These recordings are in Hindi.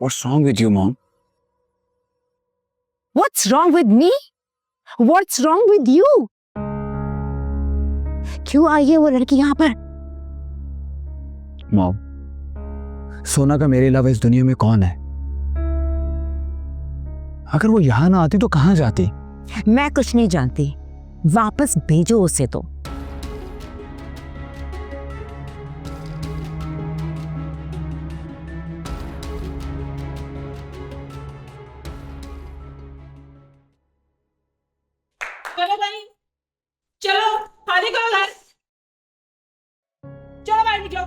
What's wrong with you, Mom? What's wrong with me? What's wrong with you? क्यों आई है वो लड़की यहाँ पर? Mom, सोना का मेरे अलावा इस दुनिया में कौन है? अगर वो यहाँ ना आती तो कहाँ जाती? मैं कुछ नहीं जानती, वापस भेजो उसे तो। चलो भाई, चलो खाने करो घर। चलो बाहर निकलो।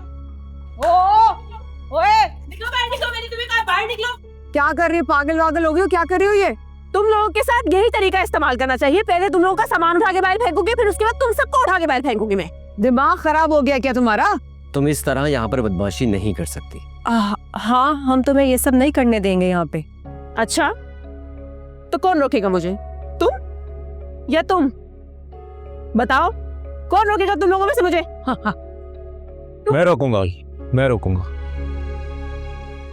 ओए निकलो बाहर, निकलो। मैंने तुम्हें कहा बाहर निकलो। क्या कर रही हो? पागल वागल हो गई हो? क्या कर रही हो ये? तुम लोगों के साथ यही तरीका इस्तेमाल करना चाहिए। पहले तुम लोगों का सामान उठा के बाहर फेंकूंगी, फिर उसके बाद तुम सबको उठा के बाहर फेंकूंगी मैं। दिमाग खराब हो गया क्या तुम्हारा? तुम इस तरह यहाँ पर बदमाशी नहीं कर सकती। हाँ, हम तुम्हें ये सब नहीं करने देंगे यहाँ पे। अच्छा, तो कौन रोकेगा मुझे? तुम या तुम? बताओ, कौन रोकेगा तुम लोगों में से मुझे? हाँ। मैं रोकूंगा।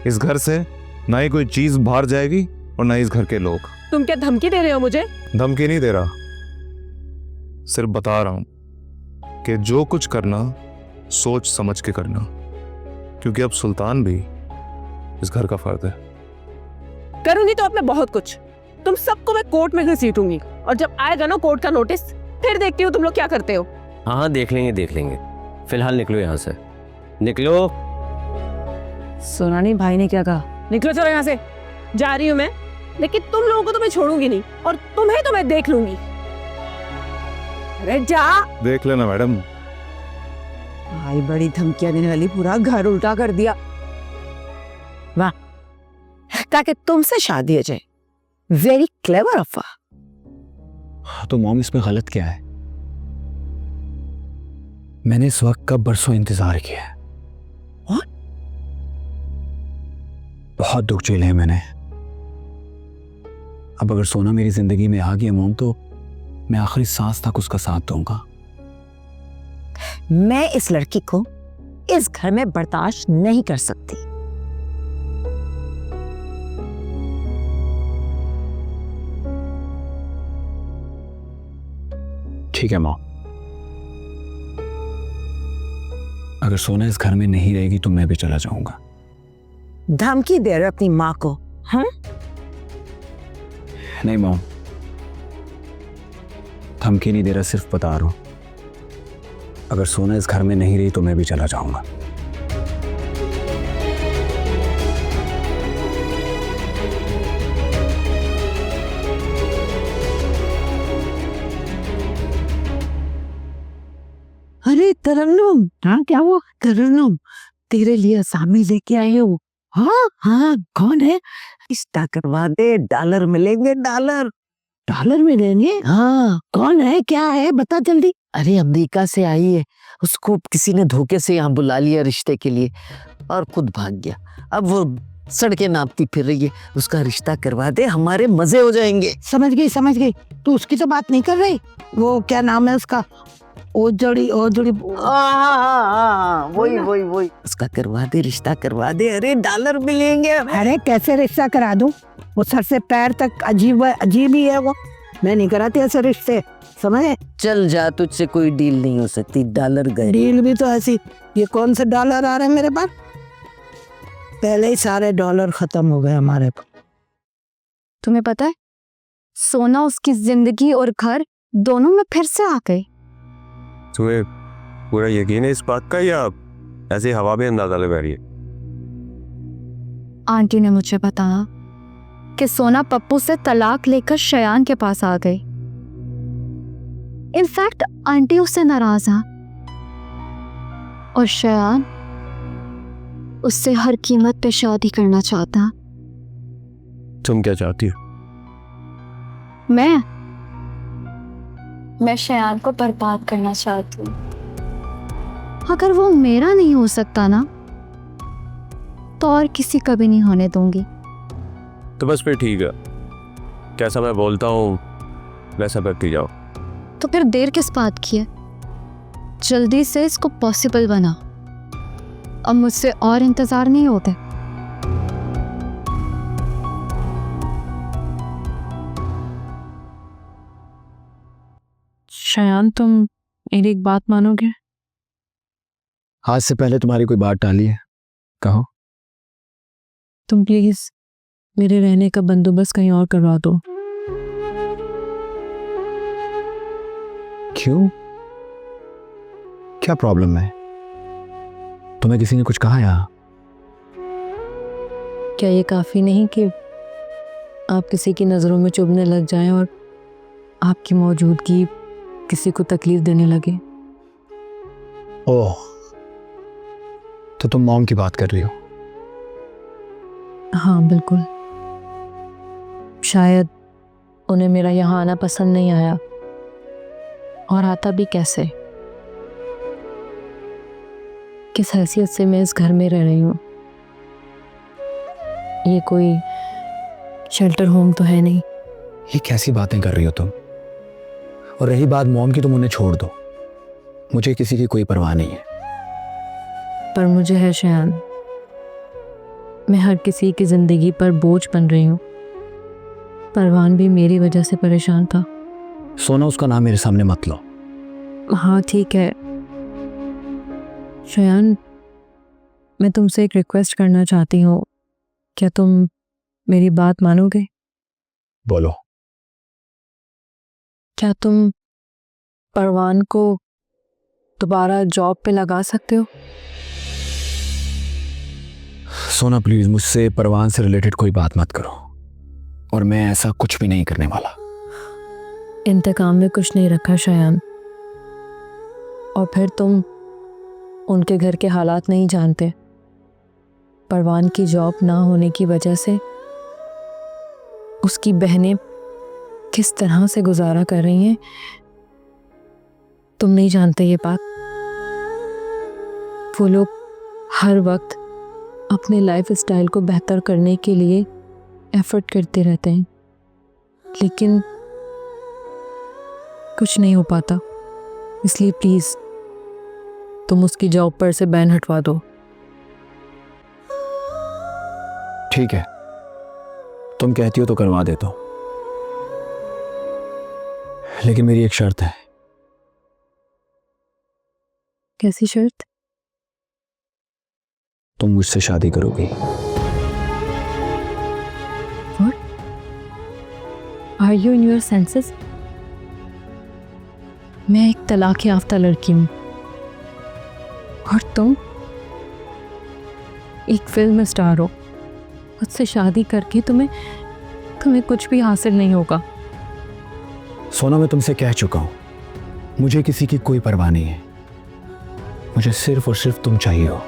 इस घर से ना ही कोई चीज बाहर जाएगी और ना ही इस घर के लोग। तुम क्या धमकी दे रहे हो मुझे? धमकी नहीं दे रहा, सिर्फ बता रहा हूं कि जो कुछ करना सोच समझ के करना, क्योंकि अब सुल्तान भी इस घर का फर्द है। करूंगी तो अपने बहुत कुछ। तुम सबको मैं कोर्ट में घसीटूंगी, और जब आएगा ना कोर्ट का नोटिस, फिर देखती हूँ तुम लोग क्या करते हो। हाँ देख लेंगे। फिलहाल निकलो यहाँ से, निकलो। सुना नहीं भाई ने क्या कहा? निकलो, चलो यहाँ से। जा रही हूँ मैं, लेकिन तुम लोगों को तो मैं छोड़ूंगी नहीं, और तुम्हें तो मैं देख लूंगी। अरे जा। देख लेना मैडम। भाई बड़ी धमकियां देने वाली, पूरा घर उल्टा कर दिया। वाह, ताकि तुमसे शादी हो जाए। Very clever Afa. तो मॉम इसमें गलत क्या है? मैंने इस वक्त का बरसों इंतजार किया है। बहुत दुख झेले हैं मैंने। अब अगर सोना मेरी जिंदगी में आ गया मॉम, तो मैं आखिरी सांस तक उसका साथ दूंगा। मैं इस लड़की को इस घर में बर्दाश्त नहीं कर सकती। ठीक है मॉम, अगर सोना इस घर में नहीं रहेगी तो मैं भी चला जाऊंगा। धमकी दे रहे हो अपनी माँ को? हाँ, नहीं मॉम, धमकी नहीं दे रहा, सिर्फ बता रहा हूं, अगर सोना इस घर में नहीं रही तो मैं भी चला जाऊंगा। अरे तरन्नुम, हाँ क्या हुआ? तरन्नुम, तेरे लिए असामी लेके आए हो। हाँ, कौन है? रिश्ता करवा दे, डॉलर मिलेंगे। डॉलर मिलेंगे? हाँ, कौन है, क्या है, बता जल्दी। अरे अमेरिका से आई है, उसको किसी ने धोखे से यहाँ बुला लिया रिश्ते के लिए और खुद भाग गया। अब वो सड़कें नापती फिर रही है। उसका रिश्ता करवा दे, हमारे मजे हो जाएंगे। समझ गई। तू उसकी तो बात नहीं कर रही? वो क्या नाम है उसका? ओजड़ी वही उसका करवा दे, रिश्ता करवा दे। अरे डॉलर मिलेंगे। अरे कैसे रिश्ता करा दूं? वो सर से पैर तक अजीब ही है वो। मैं नहीं कराती ऐसे रिश्ते, समझे? चल जा, तुझसे कोई डील नहीं हो सकती। डॉलर गए। डील भी तो ऐसी। ये कौन से डॉलर आ रहे हैं मेरे पास? पहले ही सारे डॉलर खत्म हो गए हमारे पास। तुम्हें पता है, सोना उसकी जिंदगी और घर दोनों में फिर से आ गई। तुम्हें पूरा यकीन है इस बात का, या ऐसे हवा में अंदाजा लगा रही है? आंटी ने मुझे बताया कि सोना पप्पू से तलाक लेकर शयान के पास आ गई। इनफैक्ट आंटी उससे नाराज है और शयान उससे हर कीमत पे शादी करना चाहता है। तुम क्या चाहती हो? मैं शयान को बर्बाद करना चाहती हूँ। अगर वो मेरा नहीं हो सकता ना, तो और किसी का भी नहीं होने दूंगी। तो बस फिर ठीक है, जैसा मैं बोलता हूँ वैसा करती जाओ। तो फिर देर किस बात की है? जल्दी से इसको पॉसिबल बना। अब मुझसे और इंतजार नहीं होते। शयान, तुम मेरी एक बात मानोगे? आज से पहले तुम्हारी कोई बात टाली है? कहो। तुम प्लीज मेरे रहने का बंदोबस्त कहीं और करवा दो। क्यों? क्या प्रॉब्लम है? तुम्हें किसी ने कुछ कहा या? क्या ये काफी नहीं कि आप किसी की नजरों में चुभने लग जाएं और आपकी मौजूदगी किसी को तकलीफ देने लगे? ओह, तो तुम मॉम की बात कर रही हो? हाँ बिल्कुल। शायद उन्हें मेरा यहाँ आना पसंद नहीं आया, और आता भी कैसे? किस हैसियत से मैं इस घर में रह रही हूँ? ये कोई शेल्टर होम तो है नहीं। ये कैसी बातें कर रही हो तुम? और रही बात मॉम की, तुम उन्हें छोड़ दो, मुझे किसी की कोई परवाह नहीं है। पर मुझे है शयान, मैं हर किसी की जिंदगी पर बोझ बन रही हूँ। परवान भी मेरी वजह से परेशान था। सोना, उसका नाम मेरे सामने मत लो। हाँ ठीक है शयान, मैं तुमसे एक रिक्वेस्ट करना चाहती हूँ, क्या तुम मेरी बात मानोगे? बोलो। क्या तुम परवान को दोबारा जॉब पे लगा सकते हो? सोना प्लीज, मुझसे परवान से रिलेटेड कोई बात मत करो, और मैं ऐसा कुछ भी नहीं करने वाला। इंतकाम में कुछ नहीं रखा शयान, और फिर तुम उनके घर के हालात नहीं जानते। परवान की जॉब ना होने की वजह से उसकी बहनें किस तरह से गुजारा कर रही हैं, तुम नहीं जानते ये बात। वो लोग हर वक्त अपने लाइफ स्टाइल को बेहतर करने के लिए एफर्ट करते रहते हैं, लेकिन कुछ नहीं हो पाता। इसलिए प्लीज तुम उसकी जॉब पर से बैन हटवा दो। ठीक है, तुम कहती हो तो करवा देता हूं, लेकिन मेरी एक शर्त है। कैसी शर्त? तुम मुझसे शादी करोगी। Are you in your senses? मैं एक तलाक याफ्ता लड़की हूँ, और तुम एक फिल्म स्टार हो। मुझसे शादी करके तुम्हें कुछ भी हासिल नहीं होगा। सोना, मैं तुमसे कह चुका हूं, मुझे किसी की कोई परवाह नहीं है। मुझे सिर्फ और सिर्फ तुम चाहिए हो।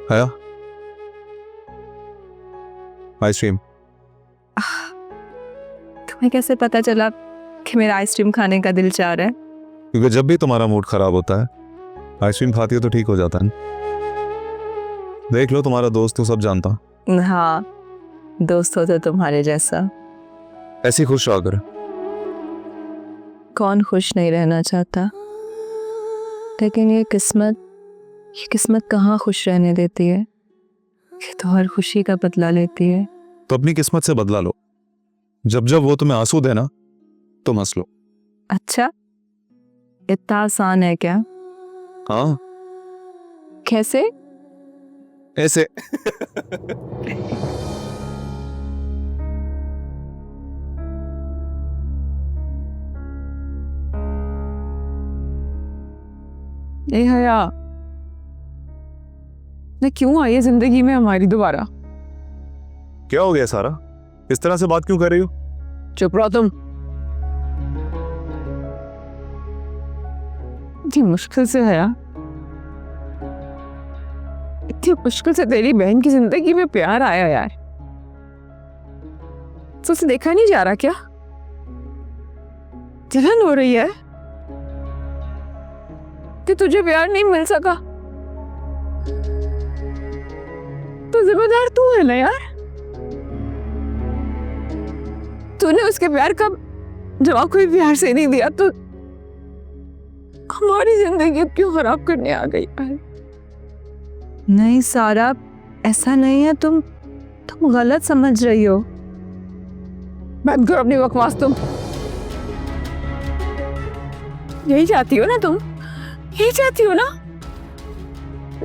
आया आइसक्रीम। तुम्हें कैसे पता चला कि मेरा आइसक्रीम खाने का दिल चाह रहा है? क्योंकि जब भी तुम्हारा मूड खराब होता है, आइसक्रीम खाती हो तो ठीक हो जाता है। देख लो, तुम्हारा दोस्त तो सब जानता। हाँ, दोस्त हो तो तुम्हारे जैसा। ऐसी खुश रहा कर। कौन खुश नहीं रहना चाहता, लेकिन ये किस्मत कहाँ खुश रहने देती है। ये तो हर खुशी का बदला लेती है। तो अपनी किस्मत से बदला लो। जब जब वो तुम्हें आंसू देना, तुम हंस लो। अच्छा, इतना आसान है क्या? हाँ, कैसे? ऐसे। ए हया, मैं क्यों आई है जिंदगी में हमारी दोबारा? क्या हो गया सारा? इस तरह से बात क्यों कर रही हो? चुप रहो तुम। इतनी मुश्किल से हया, इतनी मुश्किल से तेरी बहन की जिंदगी में प्यार आया यार। तो उसे देखा नहीं जा रहा क्या? जलन हो रही है कि तुझे प्यार नहीं मिल सका। तो जिम्मेदार तू है ना यार। तूने उसके प्यार का जवाब कोई प्यार से नहीं दिया तो हमारी जिंदगी अब क्यों खराब करने आ गई? नहीं सारा, ऐसा नहीं है, तुम गलत समझ रही हो। बंद करो अपनी बकवास। तुम यही चाहती हो ना? तुम यही चाहती हो ना?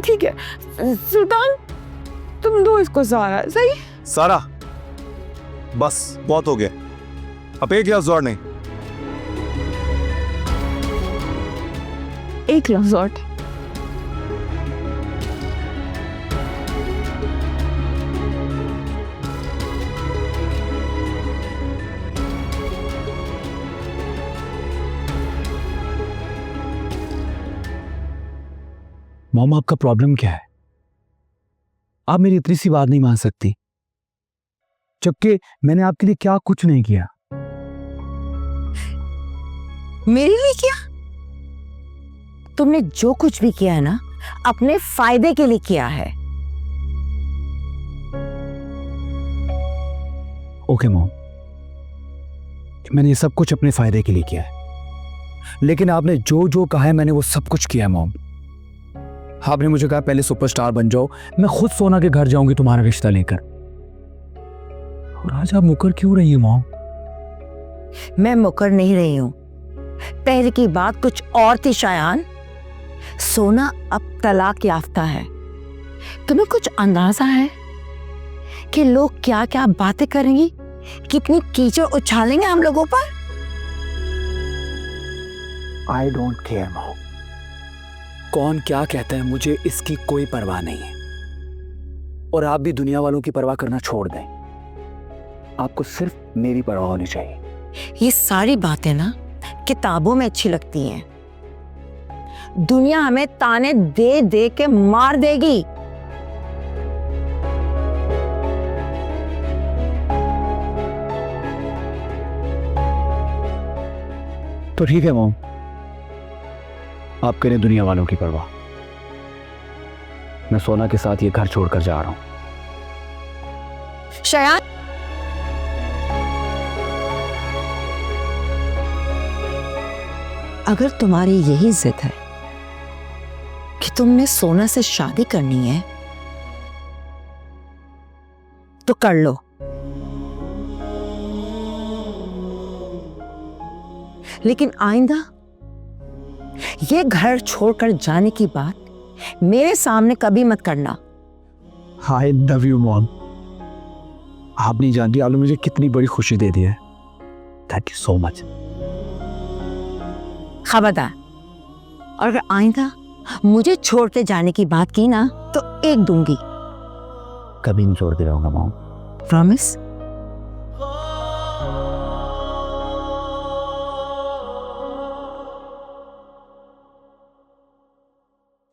ठीक है सुल्तान, तुम दो इसको सहारा। सही सारा, बस बहुत हो गया, अब एक लफ्ज और नहीं। एक लफ्ज और। मॉम, आपका प्रॉब्लम क्या है? आप मेरी इतनी सी बात नहीं मान सकती, जबकि मैंने आपके लिए क्या कुछ नहीं किया। मेरे लिए क्या? तुमने जो कुछ भी किया है ना, अपने फायदे के लिए किया है। ओके मॉम, मैंने ये सब कुछ अपने फायदे के लिए किया है, लेकिन आपने जो जो कहा है मैंने वो सब कुछ किया है मॉम। आपने मुझे कहा पहले सुपरस्टार बन जाओ, मैं खुद सोना के घर जाऊंगी तुम्हारा रिश्ता लेकर, और आज आप मुकर क्यों रही है मॉम? मैं मुकर नहीं रही हूं। पहले की बात कुछ और थी शायान। सोना अब तलाक याफ्ता है। तुम्हें कुछ अंदाजा है कि लोग क्या क्या बातें करेंगी, कितनी कीचड़ उछालेंगे हम लोगों पर? आई डोंट केयर मॉम, कौन क्या कहता है मुझे इसकी कोई परवाह नहीं है। और आप भी दुनिया वालों की परवाह करना छोड़ दें, आपको सिर्फ मेरी परवाह होनी चाहिए। ये सारी बातें ना किताबों में अच्छी लगती हैं। दुनिया हमें ताने दे दे के मार देगी। तो ठीक है मॉम, आप करें दुनिया वालों की परवाह। मैं सोना के साथ ये घर छोड़कर जा रहा हूं। शयान, अगर तुम्हारी यही जिद है कि तुमने सोना से शादी करनी है तो कर लो, लेकिन आइंदा ये घर छोड़कर जाने की बात मेरे सामने कभी मत करना। I love you mom. आप नहीं जानती आपने मुझे कितनी बड़ी खुशी दे दी है। Thank you so much. खबरदार, और अगर आइंदा मुझे छोड़ते जाने की बात की ना तो एक दूंगी। कभी नहीं छोड़ती रहूंगा मॉम। प्रॉमिस?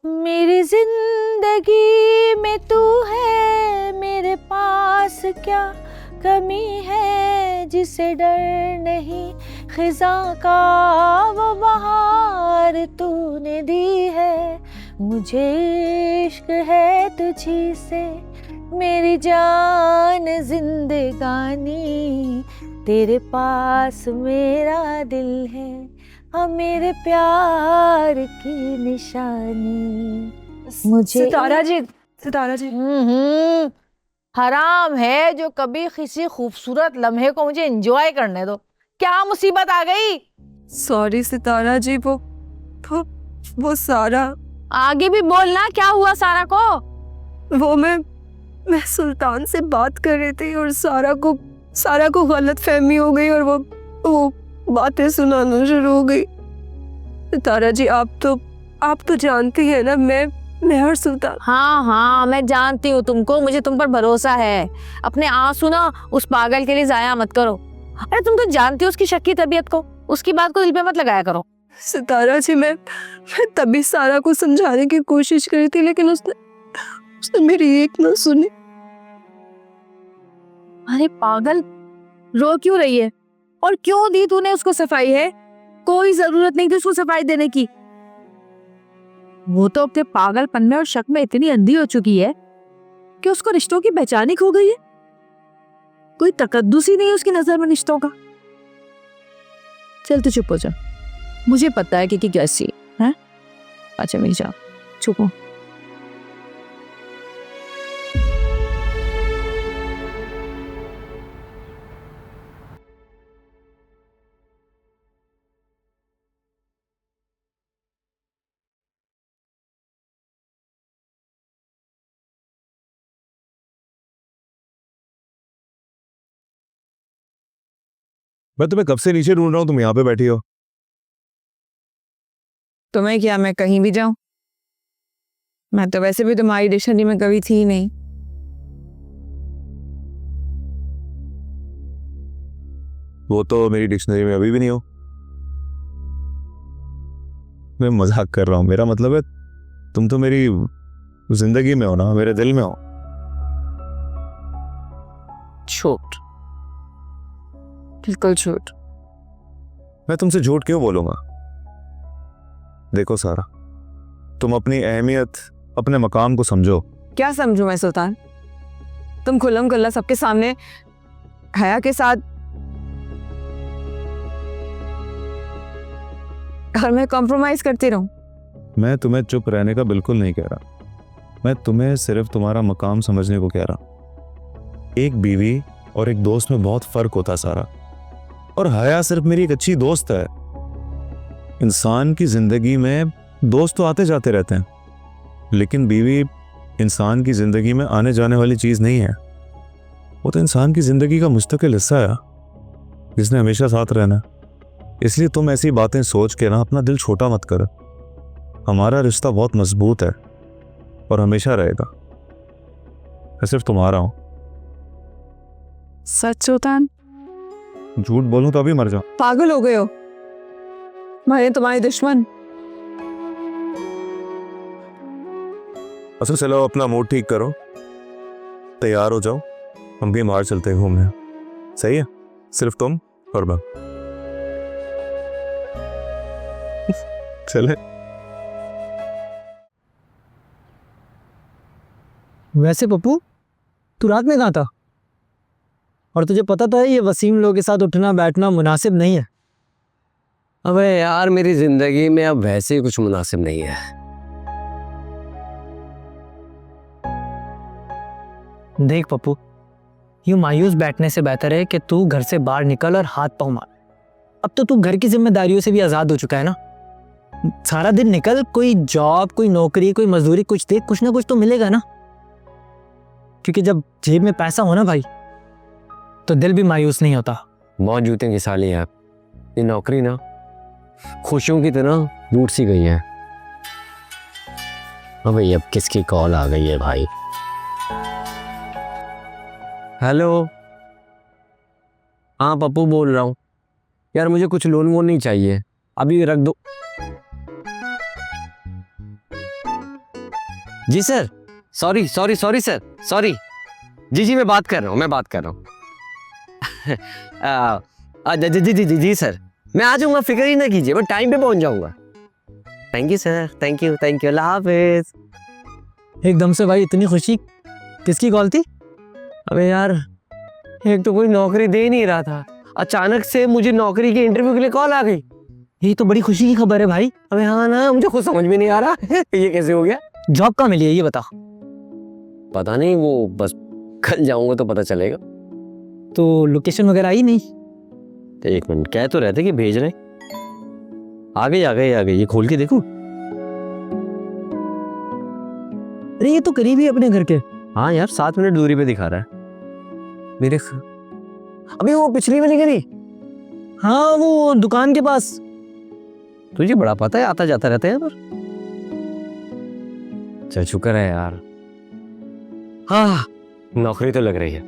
मेरी जिंदगी में तू है, मेरे पास क्या कमी है जिसे डर नहीं, खिज़ां का वो बहार तूने दी है, मुझे इश्क है तुझी से, मेरी जान जिंदगानी, तेरे पास मेरा दिल है, हाँ मेरे प्यार की निशानी। मुझे सितारा जी, सितारा जी, हराम है जो कभी किसी खूबसूरत लम्हे को मुझे एंजॉय करने दो। क्या मुसीबत आ गई? सॉरी सितारा जी, वो सारा। आगे भी बोलना, क्या हुआ सारा को? वो मैं सुल्तान से बात कर रही थी और सारा को गलत फहमी हो गई और वो बातें सुनाना शुरू हो गई। सितारा जी, आप तो जानती है ना, मैं और सुल्तान। हाँ मैं जानती हूँ तुमको, मुझे तुम पर भरोसा है। अपने आंसू ना उस पागल के लिए जाया मत करो। अरे तुम तो जानती हो उसकी शक्की तबीयत को, उसकी बात को दिल पे मत लगाया करो। सितारा जी, मैं तभी सारा को समझाने की कोशिश करी थी, लेकिन उसने मेरी एक ना सुनी। अरे पागल, रो क्यों रही है? और क्यों दी तूने उसको सफाई है? कोई जरूरत नहीं थी उसको सफाई देने की। वो तो अपने पागलपन में और शक में इतनी अंधी हो चुकी है कि उसको रिश्तों की पहचान ही खो गई है। कोई तकद्दुस ही नहीं है उसकी नजर में रिश्तों का। चल तू चुप हो जा, मुझे पता है कि कैसी है। अच्छा मेरी जा, चुप हो। मैं तुम्हें कब से नीचे ढूंढ रहा हूँ, तुम यहाँ पे बैठी हो। तुम्हें क्या, मैं कहीं भी जाऊं? मैं तो वैसे भी तुम्हारी डिक्शनरी में कभी थी ही नहीं। वो तो मेरी डिक्शनरी में अभी भी नहीं हो। मैं मजाक कर रहा हूँ, मेरा मतलब है तुम तो मेरी जिंदगी में हो ना, मेरे दिल में हो। झूठ, बिल्कुल झूठ। मैं तुमसे झूठ क्यों बोलूंगा? देखो सारा, तुम अपनी अहमियत, अपने मकाम को समझो। क्या समझूं मैं सुल्तान? तुम खुल्लम खुल्ला सबके सामने हया के साथ घर में कॉम्प्रोमाइज करती रहूं? मैं तुम्हें चुप रहने का बिल्कुल नहीं कह रहा, मैं तुम्हें सिर्फ तुम्हारा मकाम समझने को कह रहा। एक बीवी और एक दोस्त में बहुत फर्क होता सारा, और हया सिर्फ मेरी एक अच्छी दोस्त है। इंसान की जिंदगी में दोस्त तो आते जाते रहते हैं, लेकिन बीवी इंसान की जिंदगी में आने जाने वाली चीज नहीं है। वो तो इंसान की जिंदगी का मुस्तकिल हिस्सा है, जिसने हमेशा साथ रहना है। इसलिए तुम ऐसी बातें सोच के ना अपना दिल छोटा मत करो। हमारा रिश्ता बहुत मजबूत है और हमेशा रहेगा। मैं सिर्फ तुम्हारा हूं। सच सुल्तान? झूठ बोलूं तो अभी मर जाऊं। पागल हो गए हो? मैं तुम्हारी दुश्मन? अच्छा चलो, अपना मूड ठीक करो, तैयार हो जाओ, हम कहीं बाहर चलते हैं घूमने। सही है? सिर्फ तुम और मैं। चले। वैसे पप्पू, तू रात में कहाँ था? और तुझे पता तो है ये वसीम लोगों के साथ उठना बैठना मुनासिब नहीं है। अबे यार, मेरी जिंदगी में अब वैसे ही कुछ मुनासिब नहीं है। देख पप्पू, यूं मायूस बैठने से बेहतर है कि तू घर से बाहर निकल और हाथ पाँव मार। अब तो तू घर की जिम्मेदारियों से भी आज़ाद हो चुका है ना। सारा दिन निकल, कोई जॉब, कोई नौकरी, कोई मजदूरी, कुछ देख, कुछ ना कुछ तो मिलेगा ना। क्योंकि जब जेब में पैसा हो ना भाई, तो दिल भी मायूस नहीं होता। बहुत जूते की साली है। ये नौकरी ना खुशियों की तरह दूर सी गई है। अबे अब किसकी कॉल आ गई है भाई? हेलो, हाँ पप्पू बोल रहा हूँ। यार मुझे कुछ लोन वोन नहीं चाहिए, अभी रख दो। जी sir, sorry sorry sorry sir, sorry. जी मैं बात कर रहा हूँ, जी सर, मैं आ जाऊंगा, फिक्र ही ना कीजिए, मैं टाइम पे पहुंच जाऊंगा। Thank you sir, thank you, Allah हाफिज। एकदम से भाई इतनी खुशी, किसकी कॉल थी? अबे यार, एक तो कोई नौकरी दे नहीं रहा था, अचानक से मुझे नौकरी के इंटरव्यू के लिए कॉल आ गई। ये तो बड़ी खुशी की खबर है भाई। अबे हाँ ना, मुझे खुद समझ में नहीं आ रहा ये कैसे हो गया। जॉब कहाँ मिली है ये बता। पता नहीं, वो बस कल जाऊंगा तो पता चलेगा। तो लोकेशन वगैरह आई नहीं? तो एक मिनट, कह तो रहते कि भेज रहे। आ गई, ये खोल के देखूं। अरे ये तो करीब ही अपने घर के। हाँ यार, 7 मिनट दूरी पे दिखा रहा है मेरे। अबे वो पिछली वाली गली। हाँ वो दुकान के पास। तुझे बड़ा पता है, आता जाता रहता है पर। चल शुक्र है यार, हाँ नौकरी तो लग रही है।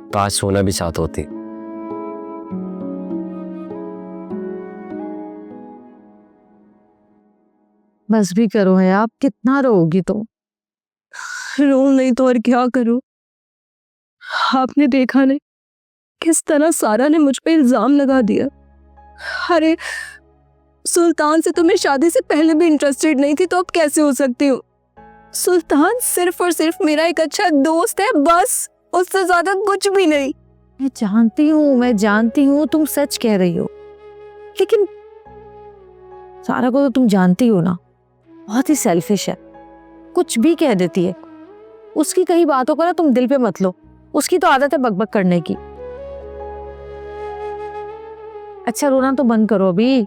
काश सोना भी साथ होती। बस भी करो है, आप कितना रोओगी? तो रो नहीं तो और क्या करूं? आपने देखा नहीं किस तरह सारा ने मुझ पे इल्जाम लगा दिया। अरे सुल्तान से तो मैं शादी से पहले भी इंटरेस्टेड नहीं थी, तो अब कैसे हो सकती हूँ? सुल्तान सिर्फ और सिर्फ मेरा एक अच्छा दोस्त है, बस, उससे ज्यादा कुछ भी नहीं। मैं जानती हूँ तुम सच कह रही हो, लेकिन सारा को तो तुम जानती हो ना, बहुत ही सेल्फिश है, कुछ भी कह देती है। उसकी कई बातों को ना तुम दिल पे मत लो, उसकी तो आदत है बकबक करने की। अच्छा रोना तो बंद करो अभी।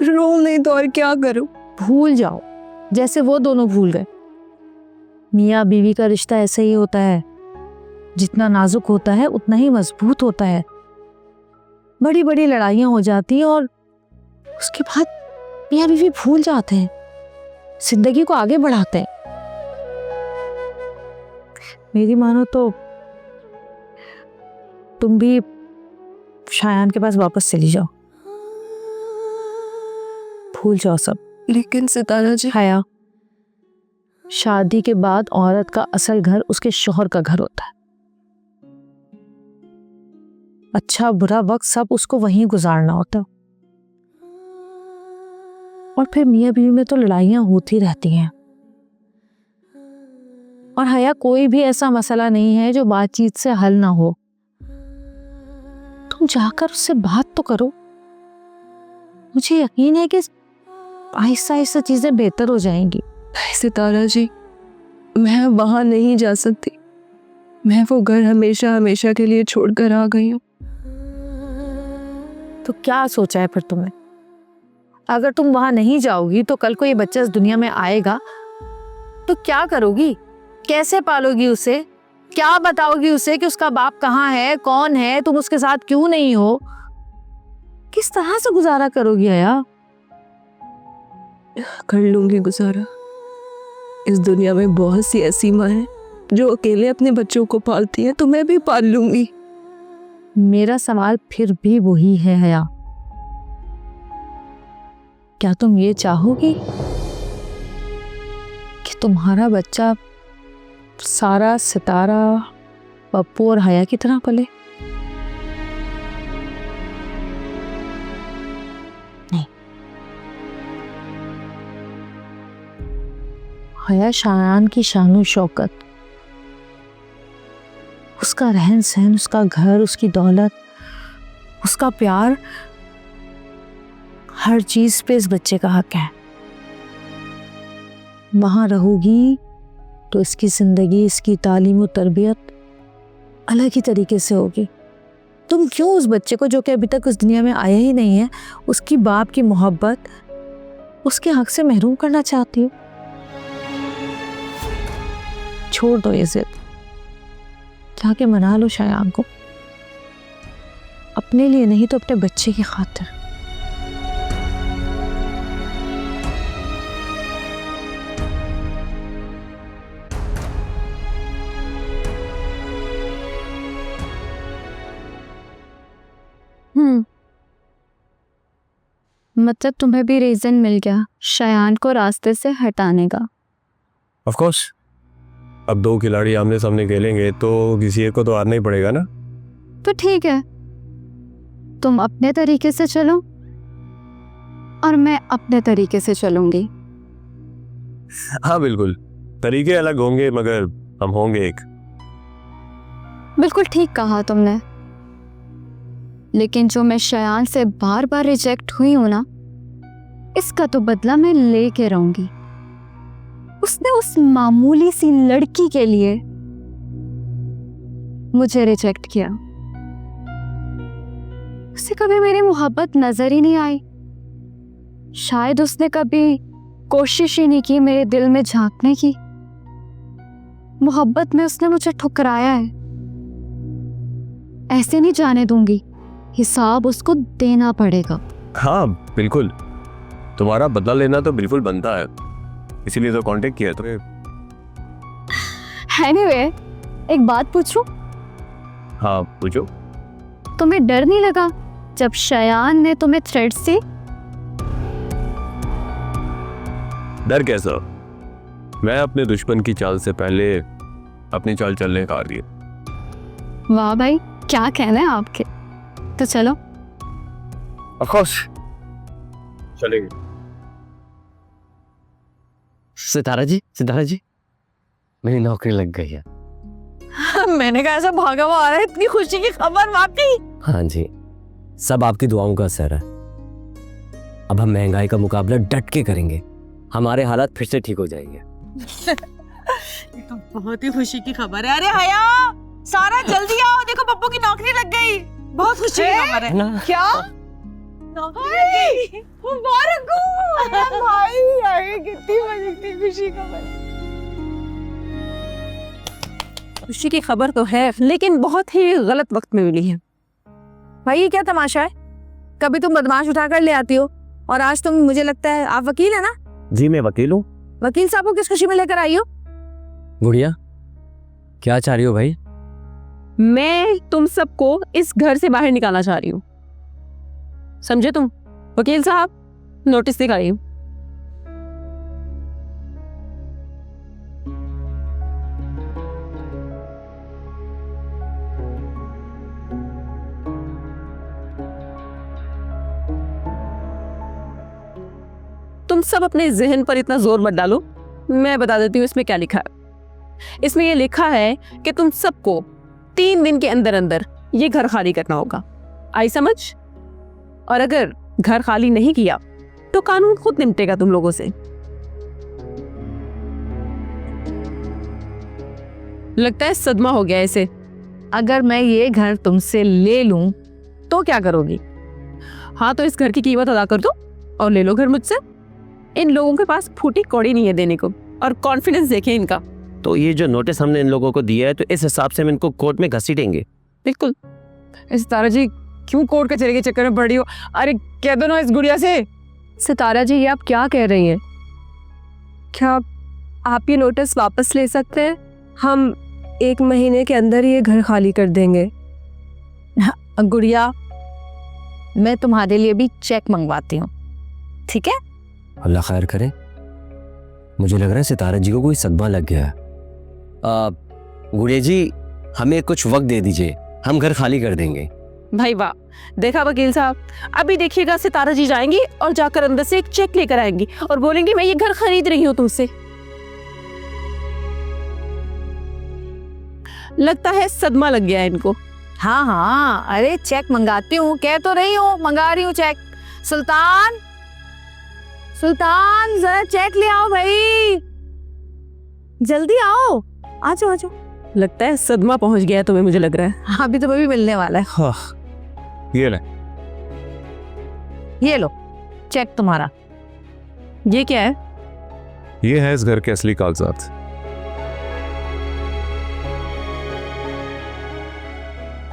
रो नहीं तो और क्या करूं? भूल जाओ जैसे वो दोनों भूल गए। मियाँ बीवी का रिश्ता ऐसे ही होता है, जितना नाजुक होता है उतना ही मजबूत होता है। बड़ी बड़ी लड़ाइयाँ हो जाती हैं और उसके बाद मियाँ बीवी भूल जाते हैं, जिंदगी को आगे बढ़ाते हैं। मेरी मानो तो तुम भी शायान के पास वापस चली जाओ, भूल जाओ सब। लेकिन सितारा जी, हया, शादी के बाद औरत का असल घर उसके शौहर का घर होता है। अच्छा बुरा वक्त सब उसको वहीं गुजारना होता है। और फिर मियाँ बीवी में तो लड़ाइयाँ होती रहती हैं। और हया, कोई भी ऐसा मसला नहीं है जो बातचीत से हल ना हो। तुम जाकर उससे बात तो करो। मुझे यकीन है कि आहिस्ता आहिस्ता चीजें बेहतर हो जाएंगी। सितारा जी, मैं वहां नहीं जा सकती। मैं वो घर हमेशा हमेशा के लिए छोड़कर आ गई हूँ। तो क्या सोचा है फिर तुमने? अगर तुम वहां नहीं जाओगी तो कल को ये बच्चा इस दुनिया में आएगा तो क्या करोगी? कैसे पालोगी उसे? क्या बताओगी उसे कि उसका बाप कहाँ है, कौन है, तुम उसके साथ क्यों नहीं हो? किस तरह से गुजारा करोगी हया? कर लूंगी गुजारा। इस दुनिया में बहुत सी ऐसी माँ हैं जो अकेले अपने बच्चों को पालती हैं, तो मैं भी पाल लूंगी। मेरा सवाल फिर भी वही है हया, क्या तुम ये चाहोगी कि तुम्हारा बच्चा सारा, सितारा, पप्पू और हया की तरह पले? नहीं, हया शायान की शानो शौकत, उसका रहन सहन, उसका घर, उसकी दौलत, उसका प्यार, हर चीज पे इस बच्चे का हक है। वहां रहोगी तो इसकी जिंदगी, इसकी तालीम और तरबियत अलग ही तरीके से होगी। तुम क्यों उस बच्चे को, जो कि अभी तक उस दुनिया में आया ही नहीं है, उसकी बाप की मोहब्बत, उसके हक से महरूम करना चाहती हो? छोड़ दो ये जिद, जाके मना लो शायान को, अपने लिए नहीं तो अपने बच्चे की खातिर। मतलब तुम्हें भी रीजन मिल गया शायान को रास्ते से हटाने का? ऑफ कोर्स, अब दो खिलाड़ी आमने सामने खेलेंगे तो किसी एक को तो हारना ही पड़ेगा ना। तो ठीक है, तुम अपने तरीके से चलो और मैं अपने तरीके से चलूंगी। हाँ बिल्कुल, तरीके अलग होंगे मगर हम होंगे एक। बिल्कुल ठीक कहा तुमने, लेकिन जो मैं शायान से बार बार रिजेक्ट हुई हूं ना, इसका तो बदला मैं लेके रहूंगी। उसने उस मामूली सी लड़की के लिए मुझे रिजेक्ट किया। उसे कभी मेरी मोहब्बत नजर ही नहीं आई। शायद उसने कभी कोशिश ही नहीं की मेरे दिल में झांकने की। मोहब्बत में उसने मुझे ठुकराया है। ऐसे नहीं जाने दूंगी, हिसाब उसको देना पड़ेगा। हाँ बिल्कुल, तुम्हारा बदला लेना तो बिल्कुल बनता है, इसीलिए तो कांटेक्ट किया तुम्हें। एनीवे, एक बात पूछूं? हाँ पूछो। तुम्हें डर नहीं लगा जब शायान ने तुम्हें थ्रेट्स दी? डर कैसा? मैं अपने दुश्मन की चाल से पहले अपनी चाल चलने का दिए। वाह भाई, क्या कहना है आपके। तो चलो। ऑफ कोर्स चलेंगे। सितारा जी मेरी नौकरी लग गई है। मैंने कहा ऐसा भागा हुआ आ रहा है, इतनी खुशी की खबर वाकई। हाँ जी, सब आपकी दुआओं का असर है। अब हम महंगाई का मुकाबला डट के करेंगे, हमारे हालात फिर से ठीक हो जाएंगे। ये तो बहुत ही खुशी की खबर है। अरे हया, सारा जल्दी आओ, देखो पप्पू की नौकरी लग गई। बहुत खुशी की खबर है ना? क्या? नौकरी लग गई, मुबारक हो भाई। अरे कितनी खुशी खबर। खुशी की खबर तो है, लेकिन बहुत ही गलत वक्त में मिली है। भाई ये क्या तमाशा है? कभी तुम बदमाश उठाकर ले आती हो और आज तुम, मुझे लगता है आप वकील है ना? जी मैं वकील हूँ। वकील साहब को किस खुशी में लेकर आई हो? गुड़िया क्या चाह रही हो भाई? मैं तुम सबको इस घर से बाहर निकालना चाह रही हूँ, समझे तुम? वकील साहब, नोटिस दिखाई। तुम सब अपने जहन पर इतना जोर मत डालो, मैं बता देती हूँ इसमें क्या लिखा है। इसमें ये लिखा है कि तुम सबको 3 दिन के अंदर अंदर ये घर खाली करना होगा। आई समझ? और अगर घर खाली नहीं किया तो कानून खुद निपटेगा तुम लोगों से। लगता है सदमा हो गया इसे। अगर मैं ये घर तुमसे ले लूं तो क्या करोगी? हाँ तो इस घर की कीमत अदा कर दो और ले लो घर मुझसे। इन लोगों के पास फूटी कौड़ी नहीं है देने को, और कॉन्फिडेंस देखें इनका। तो ये जो नोटिस हमने इन लोगों को दिया है, तो इस हिसाब से हम इनको कोर्ट में घसीटेंगे। बिल्कुल। सितारा जी क्यों कोर्ट कचहरी के चक्कर में पड़ रही हो? अरे कह दो ना इस गुड़िया से। सितारा जी, ये आप क्या कह रही हैं? क्या आप ये नोटिस वापस ले सकते हैं? हम 1 महीने के अंदर ही ये घर खाली कर देंगे। गुड़िया, मैं तुम्हारे लिए भी चेक मंगवाती हूँ, ठीक है? अल्लाह खैर करे। मुझे लग रहा है सितारा जी को कोई सदमा लग गया है। गुड़िया जी, हमें कुछ वक्त दे दीजिए, हम घर खाली कर देंगे। भाई वाह, देखा वकील साहब, अभी देखिएगा सितारा जी जाएंगी और जाकर अंदर से एक चेक लेकर आएंगी और बोलेंगी मैं ये घर खरीद रही हूँ तुमसे। लगता है सदमा लग गया है इनको। हाँ हाँ, अरे चेक मंगाती हूँ, कह तो रही हूँ मंगा रही हूँ चेक। सुल्तान, सुल्तान जरा चेक ले आओ भाई, जल्दी आओ, आ जाओ आ जाओ। लगता है सदमा पहुंच गया है तुम्हें, मुझे लग रहा है। अभी तो भी मिलने वाला है। हाँ, ये ले। ये लो चेक तुम्हारा। ये क्या है? ये है इस घर के असली कागजात।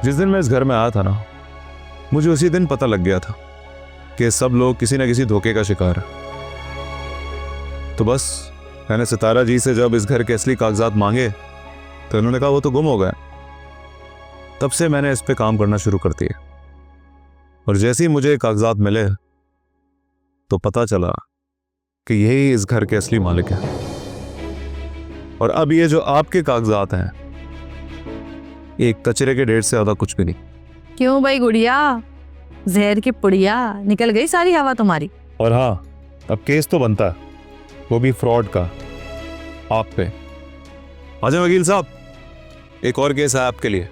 जिस दिन मैं इस घर में आया था ना, मुझे उसी दिन पता लग गया था कि सब लोग किसी न किसी धोखे का शिकार है। तो बस मैंने सितारा जी से जब इस घर के असली कागजात मांगे तो उन्होंने कहा वो तो गुम हो गए। तब से मैंने इस पे काम करना शुरू कर दिया, और जैसे ही मुझे कागजात मिले तो पता चला कि यही इस घर के असली मालिक है। और अब ये जो आपके कागजात हैं, एक कचरे के ढेर से ज्यादा कुछ भी नहीं। क्यों भाई गुड़िया, जहर की पुड़िया निकल गई सारी हवा तुम्हारी। और हाँ, अब केस तो बनता है, वो भी फ्रॉड का, आप पे। आजा वकील साहब, एक और केस है आपके लिए।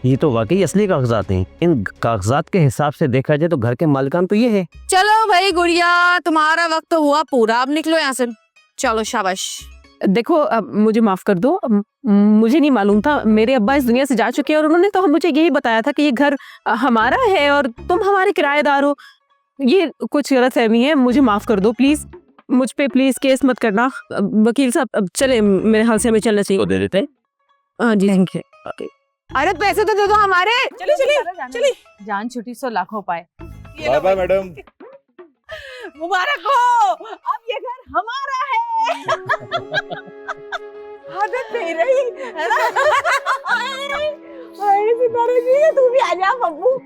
ये तो वाकई असली कागजात हैं। इन कागजात के हिसाब से देखा जाए तो घर के मालिकान तो ये है। चलो भाई गुड़िया, तुम्हारा वक्त तो हुआ पूरा, अब निकलो यहाँ से। चलो शाबाश। देखो अब मुझे माफ कर दो, मुझे नहीं मालूम था, मेरे अब्बा इस दुनिया से जा चुके हैं और उन्होंने तो मुझे यही बताया था कि ये घर हमारा है और तुम हमारे किराएदार हो। ये कुछ गलतफहमी है, मुझे माफ कर दो प्लीज, मुझ पे प्लीज केस मत करना। वकील साहब अब चले, मेरे हाल से हमें चलना चाहिए। तो दे देते हैं। हाँ जी, थैंक यू। अरे पैसे तो दे दो हमारे। चलिए चलिए चलिए। जान छुट्टी सो लाखों पाए। Bye bye madam. मुबारक हो, अब ये घर हमारा है। आदत नहीं रही है ना? अरे सितारा जी, तू भी आ जा पप्पू।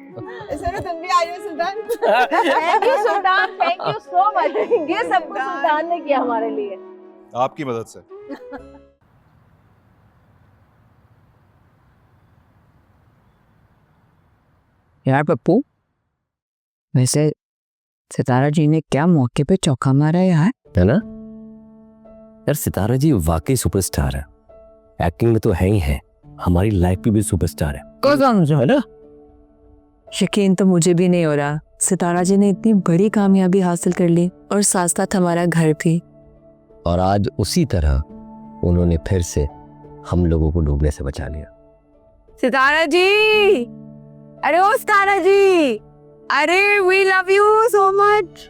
सर तुम भी आ जाओ Sultan. Thank you Sultan, thank you so much. ये सब कुछ सुल्तान ने किया हमारे लिए। आपकी मदद से। यार पप्पू, वैसे सितारा जी ने क्या मौके पे चौका मारा यार। है ना यार, सितारा जी वाकई सुपरस्टार है। एक्टिंग में तो है ही है, हमारी लाइफ में भी सुपरस्टार है। है ना। यकीन तो मुझे भी नहीं हो रहा, सितारा जी ने इतनी बड़ी कामयाबी हासिल कर ली और साथ साथ हमारा घर भी। और आज उसी तरह उन्होंने फिर से हम लोगों को डूबने से बचा लिया। सितारा जी, अरे ओ सितारा जी, अरे we love you so much.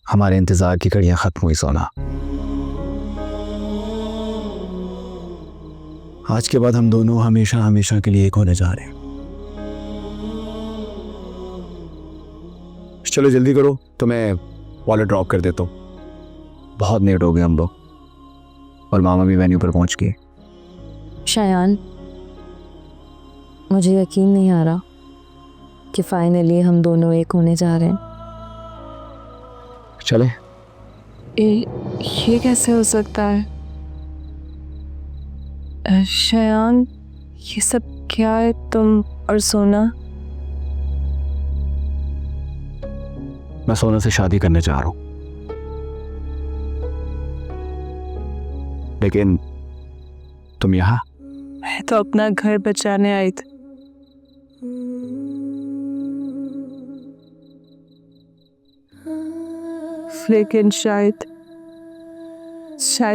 हमारे इंतजार की घड़ियां खत्म हुई सोना। आज के बाद हम दोनों हमेशा हमेशा के लिए एक होने जा रहे हैं। चलो जल्दी करो, तो मैं वॉलेट ड्रॉप कर देता हूँ। बहुत लेट हो गए हम लोग, और मामा भी वेन्यू पर पहुंच गए। शायान, मुझे यकीन नहीं आ रहा कि फाइनली हम दोनों एक होने जा रहे हैं। चले। ये कैसे हो सकता है? शायान, ये सब क्या है? तुम और सोना? मैं सोना से शादी करने जा रहा हूं, लेकिन तुम यहाँ? मैं तो अपना घर बचाने आई थी। लेकिन शायद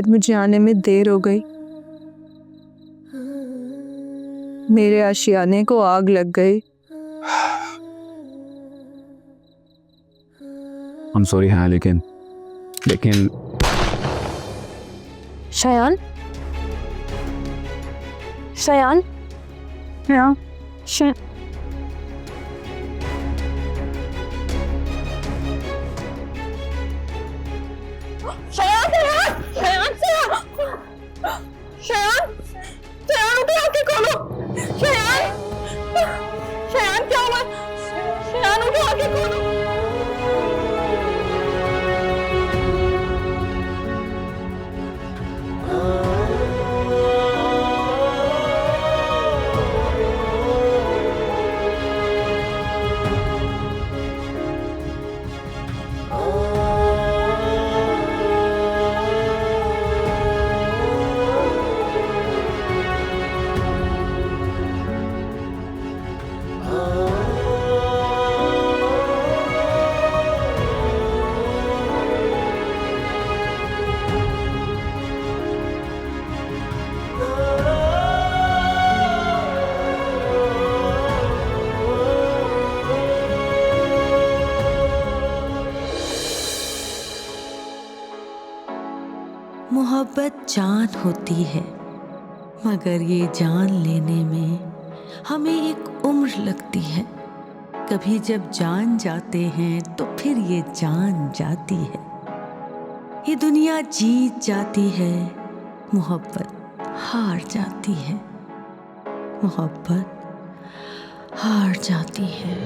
मुझे आने में देर हो गई। मेरे आशियाने को आग लग गई। I'm sorry, हाँ, लेकिन शायान, शायान, हाँ, शायान। मोहब्बत जान होती है, मगर ये जान लेने में हमें एक उम्र लगती है। कभी जब जान जाते हैं तो फिर ये जान जाती है। ये दुनिया जीत जाती है, मोहब्बत हार जाती है, मोहब्बत हार जाती है।